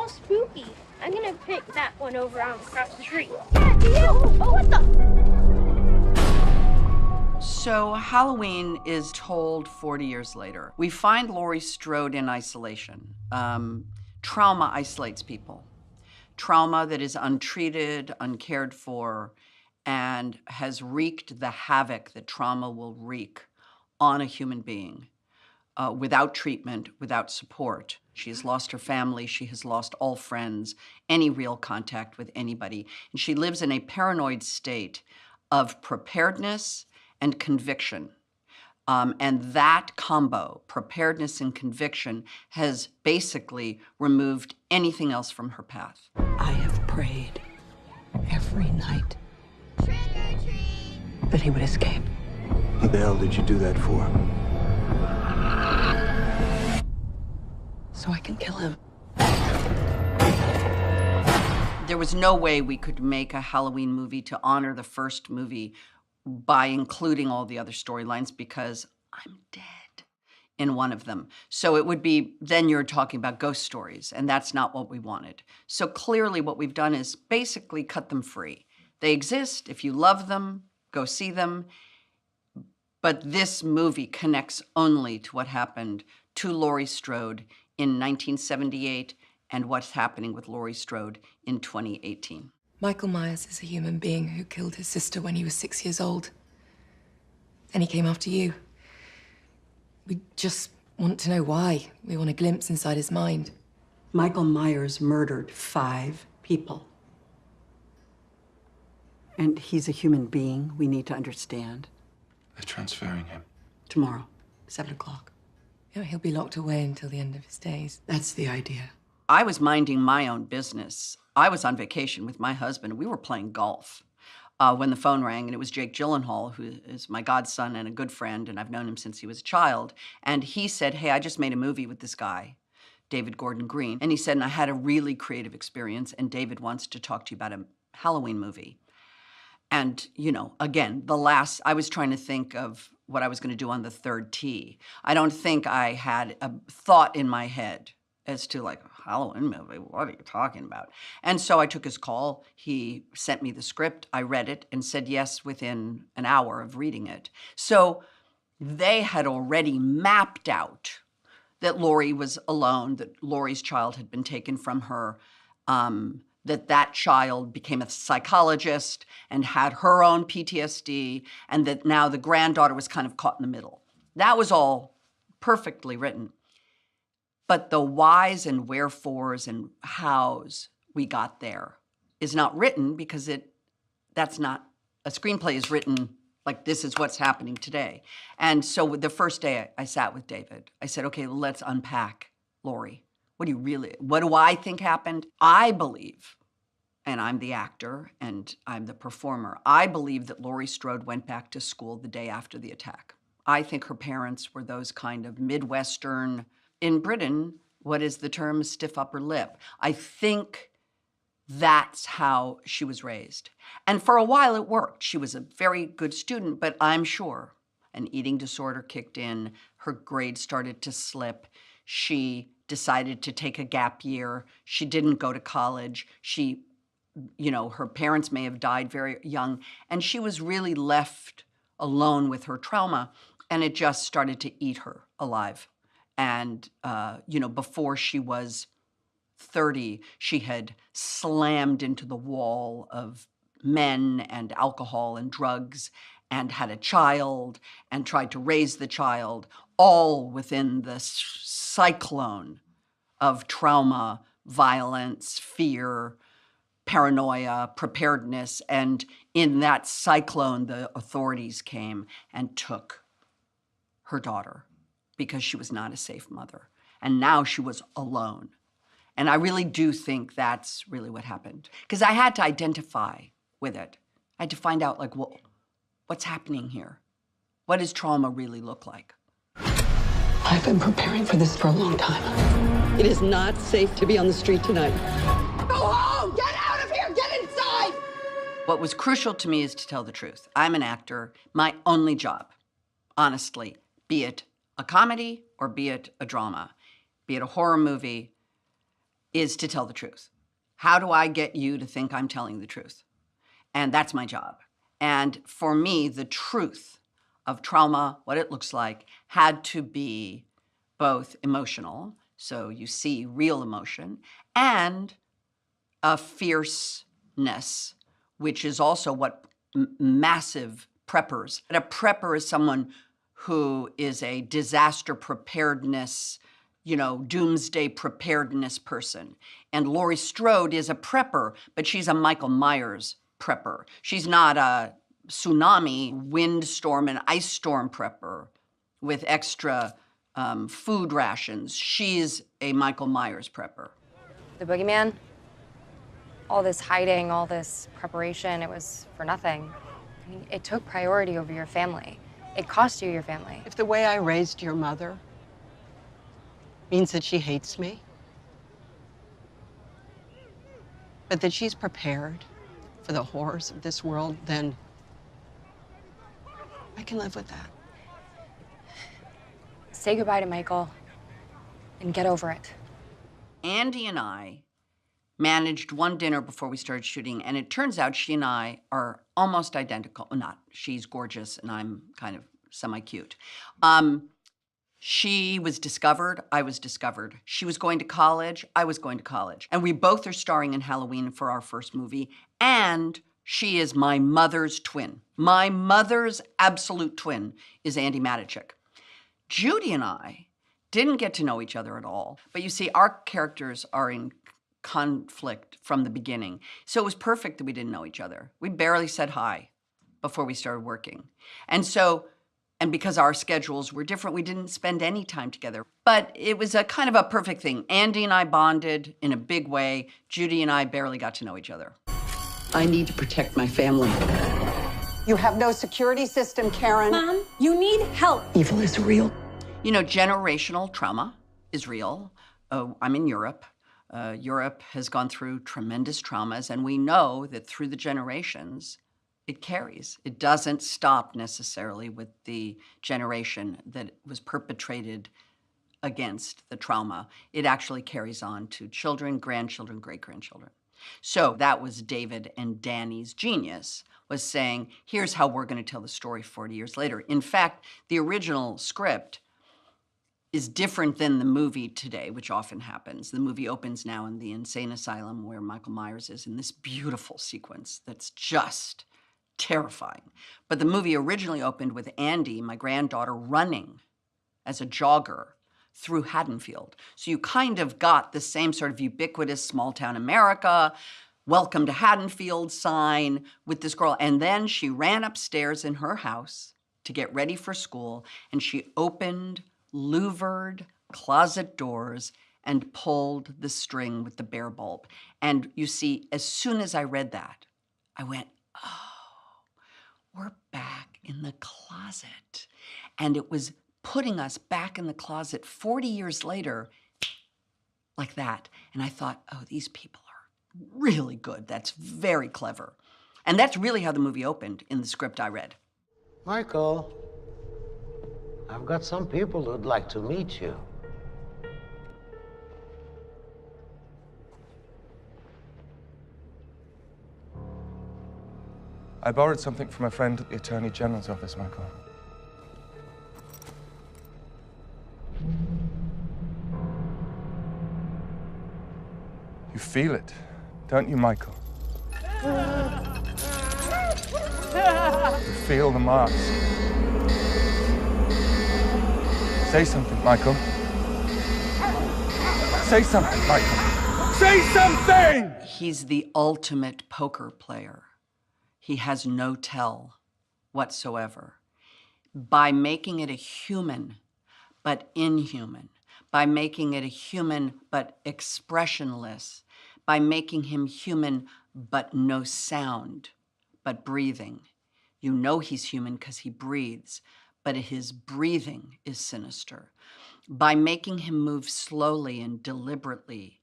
spooky. I'm gonna pick that one over on across the street. Yeah, do you? Oh, what the? So Halloween is told 40 years later. We find Laurie Strode in isolation. Trauma isolates people. Trauma that is untreated, uncared for, and has wreaked the havoc that trauma will wreak on a human being. Without treatment, without support. She has lost her family, she has lost all friends, any real contact with anybody. And she lives in a paranoid state of preparedness and conviction. And that combo, preparedness and conviction, has basically removed anything else from her path. I have prayed every night that he would escape. What the hell did you do that for? So I can kill him. There was no way we could make a Halloween movie to honor the first movie by including all the other storylines because I'm dead in one of them. So it would be, then you're talking about ghost stories, and that's not what we wanted. So clearly what we've done is basically cut them free. They exist. If you love them, go see them. But this movie connects only to what happened to Laurie Strode in 1978 and what's happening with Laurie Strode in 2018. Michael Myers is a human being who killed his sister when he was 6 years old. And he came after you. We just want to know why. We want a glimpse inside his mind. Michael Myers murdered 5 people. And he's a human being we need to understand. They're transferring him. Tomorrow, 7 o'clock. You know, he'll be locked away until the end of his days. That's the idea. I was minding my own business. I was on vacation with my husband. We were playing golf when the phone rang, and it was Jake Gyllenhaal, who is my godson and a good friend, and I've known him since he was a child. And he said, hey, I just made a movie with this guy, David Gordon Green. And he said, and I had a really creative experience, and David wants to talk to you about a Halloween movie. And, you know, again, I was trying to think of what I was going to do on the third tee. I don't think I had a thought in my head as to like, Halloween movie, what are you talking about? And so I took his call. He sent me the script. I read it and said yes within an hour of reading it. So they had already mapped out that Laurie was alone, that Laurie's child had been taken from her, that child became a psychologist and had her own PTSD, and that now the granddaughter was kind of caught in the middle. That was all perfectly written. But the whys and wherefores and hows we got there is not written because that's not, a screenplay is written like this is what's happening today. And so the first day I sat with David, I said, okay, let's unpack Laurie. What do I think happened? I believe, and I'm the actor and I'm the performer, I believe that Laurie Strode went back to school the day after the attack. I think her parents were those kind of Midwestern, in Britain, what is the term, stiff upper lip? I think that's how she was raised. And for a while it worked. She was a very good student, but I'm sure an eating disorder kicked in, her grades started to slip, she decided to take a gap year, she didn't go to college, her parents may have died very young, and she was really left alone with her trauma, and it just started to eat her alive. And, before she was 30, she had slammed into the wall of men and alcohol and drugs and had a child and tried to raise the child, all within the cyclone of trauma, violence, fear, paranoia, preparedness. And in that cyclone, the authorities came and took her daughter, because she was not a safe mother. And now she was alone. And I really do think that's really what happened. Because I had to identify with it. I had to find out, like, well, what's happening here? What does trauma really look like? I've been preparing for this for a long time. It is not safe to be on the street tonight. Go home! Get out of here! Get inside! What was crucial to me is to tell the truth. I'm an actor. My only job, honestly, be it a comedy or be it a drama, be it a horror movie, is to tell the truth. How do I get you to think I'm telling the truth? And that's my job. And for me, the truth of trauma, what it looks like, had to be both emotional, so you see real emotion, and a fierceness, which is also what massive preppers. And a prepper is someone who is a disaster preparedness, doomsday preparedness person. And Laurie Strode is a prepper, but she's a Michael Myers prepper. She's not a tsunami, windstorm, and ice storm prepper with extra food rations. She's a Michael Myers prepper. The boogeyman, all this hiding, all this preparation, it was for nothing. I mean, it took priority over your family. It cost you your family. If the way I raised your mother means that she hates me, but that she's prepared for the horrors of this world, then I can live with that. Say goodbye to Michael and get over it. Andy and I managed one dinner before we started shooting, and it turns out she and I are almost identical. Not, she's gorgeous and I'm kind of semi-cute. She was discovered, I was discovered. She was going to college, I was going to college. And we both are starring in Halloween for our first movie, and she is my mother's twin. My mother's absolute twin is Andi Matichak. Judy and I didn't get to know each other at all, but you see, our characters are in conflict from the beginning. So it was perfect that we didn't know each other. We barely said hi before we started working. And because our schedules were different, we didn't spend any time together. But it was a kind of a perfect thing. Andy and I bonded in a big way. Judy and I barely got to know each other. I need to protect my family. You have no security system, Karen. Mom, you need help. Evil is real. Generational trauma is real. I'm in Europe. Europe has gone through tremendous traumas, and we know that through the generations, it carries. It doesn't stop necessarily with the generation that was perpetrated against the trauma. It actually carries on to children, grandchildren, great-grandchildren. So that was David and Danny's genius, was saying, here's how we're going to tell the story 40 years later. In fact, the original script is different than the movie today, which often happens. The movie opens now in the insane asylum where Michael Myers is in this beautiful sequence that's just terrifying. But the movie originally opened with Andy, my granddaughter, running as a jogger through Haddonfield. So you kind of got the same sort of ubiquitous small town America, welcome to Haddonfield sign with this girl. And then she ran upstairs in her house to get ready for school, and she opened louvered closet doors and pulled the string with the bear bulb. And you see, as soon as I read that, I went, oh, we're back in the closet. And it was putting us back in the closet 40 years later like that. And I thought, oh, these people are really good. That's very clever. And that's really how the movie opened in the script I read. Michael, I've got some people who'd like to meet you. I borrowed something from a friend at the Attorney General's office, Michael. You feel it, don't you, Michael? You feel the marks. Say something, Michael. Say something, Michael. Say something! He's the ultimate poker player. He has no tell whatsoever. By making it a human, but inhuman, by making it a human, but expressionless, by making him human, but no sound, but breathing. You know he's human because he breathes, but his breathing is sinister. By making him move slowly and deliberately,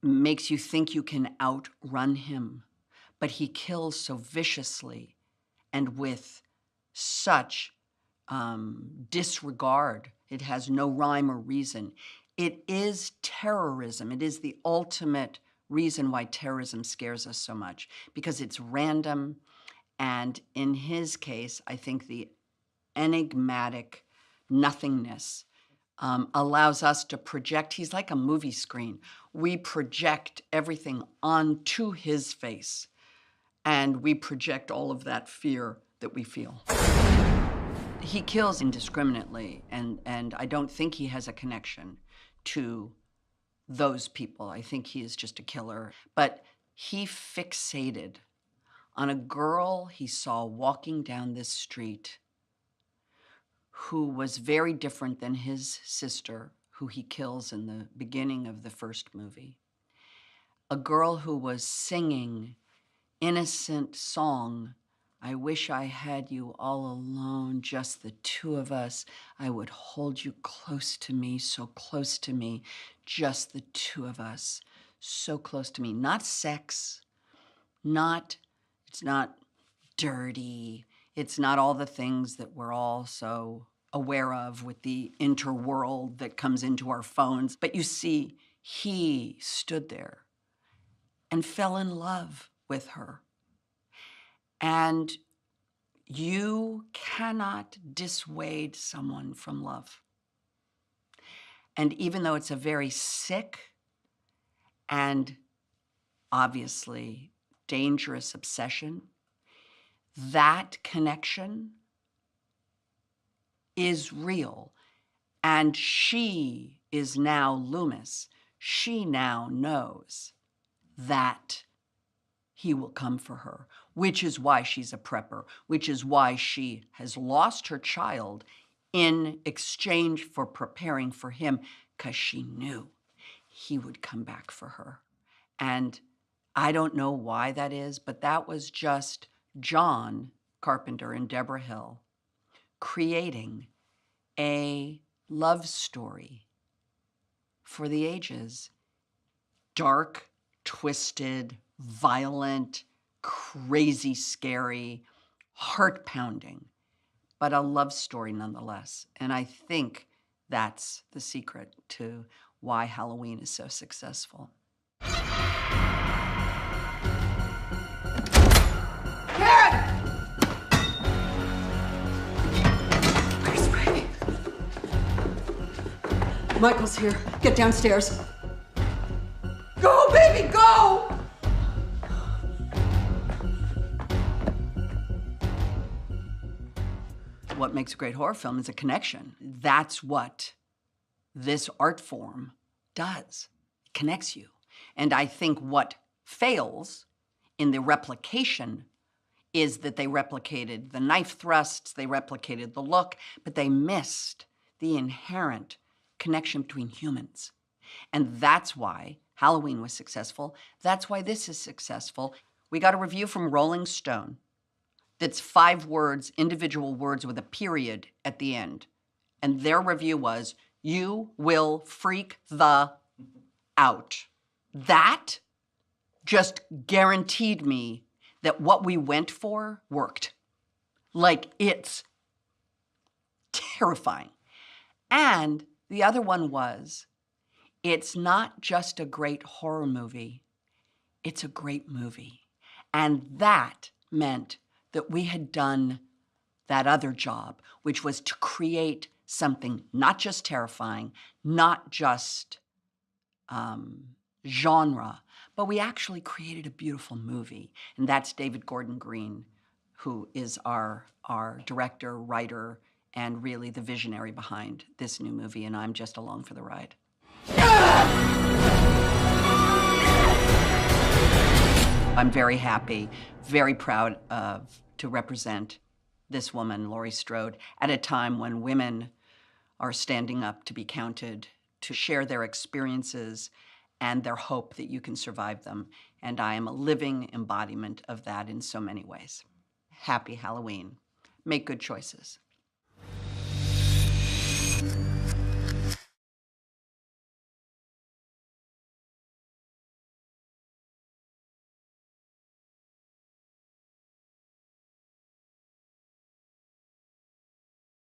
makes you think you can outrun him, but he kills so viciously and with such disregard. It has no rhyme or reason. It is terrorism. It is the ultimate reason why terrorism scares us so much, because it's random. And in his case, I think the enigmatic nothingness allows us to project. He's like a movie screen. We project everything onto his face, and we project all of that fear that we feel. He kills indiscriminately, and I don't think he has a connection to those people. I think he is just a killer. But he fixated on a girl he saw walking down this street who was very different than his sister, who he kills in the beginning of the first movie. A girl who was singing innocent song, I wish I had you all alone, just the two of us. I would hold you close to me, so close to me, just the two of us, so close to me. Not sex, it's not dirty. It's not all the things that we're all so aware of with the interworld that comes into our phones. But you see, he stood there and fell in love with her. And you cannot dissuade someone from love. And even though it's a very sick and obviously dangerous obsession, that connection is real. And she is now Loomis. She now knows that he will come for her, which is why she's a prepper, which is why she has lost her child in exchange for preparing for him, because she knew he would come back for her. And I don't know why that is, but that was just John Carpenter and Deborah Hill creating a love story for the ages. Dark, twisted, violent, crazy, scary, heart-pounding, but a love story nonetheless. And I think that's the secret to why Halloween is so successful. Michael's here. Get downstairs. Go, baby, go! What makes a great horror film is a connection. That's what this art form does. It connects you. And I think what fails in the replication is that they replicated the knife thrusts, they replicated the look, but they missed the inherent connection between humans. And that's why Halloween was successful. That's why this is successful. We got a review from Rolling Stone that's 5 words, individual words with a period at the end. And their review was, "You will freak the out." That just guaranteed me that what we went for worked. Like, it's terrifying. And the other one was, it's not just a great horror movie, it's a great movie. And that meant that we had done that other job, which was to create something not just terrifying, not just genre, but we actually created a beautiful movie. And that's David Gordon Green, who is our director, writer, and really the visionary behind this new movie, and I'm just along for the ride. I'm very happy, very proud to represent this woman, Laurie Strode, at a time when women are standing up to be counted, to share their experiences and their hope that you can survive them. And I am a living embodiment of that in so many ways. Happy Halloween. Make good choices.